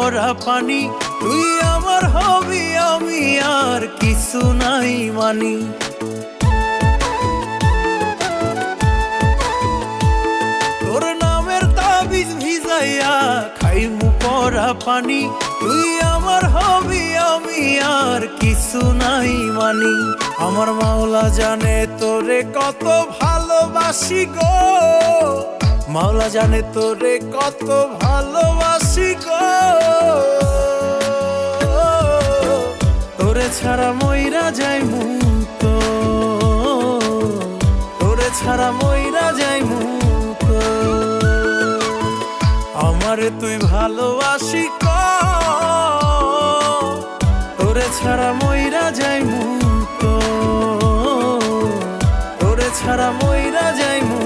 পরা পানি, তুই আমার হবি আমি আর কিছু নাই মানি। তোর নামের তাবিজ ভিজাইয়া খাইমু পরা পানি, তুই আমার হবি আমি আর কিছু নাই মানি। আমার মাওলা জানে তোরে কত ভালোবাসি গো, মাওলা জানে তোরে কত ভালোবাসি গো। তোরে ছাড়া মইরা যাইমু তো, তোরে ছাড়া মইরা যাইমু তো। আমারে তুই ভালোবাসি ক, তোরে ছাড়া মইরা যাইমু তো, তোরে ছাড়া মইরা যাইমু।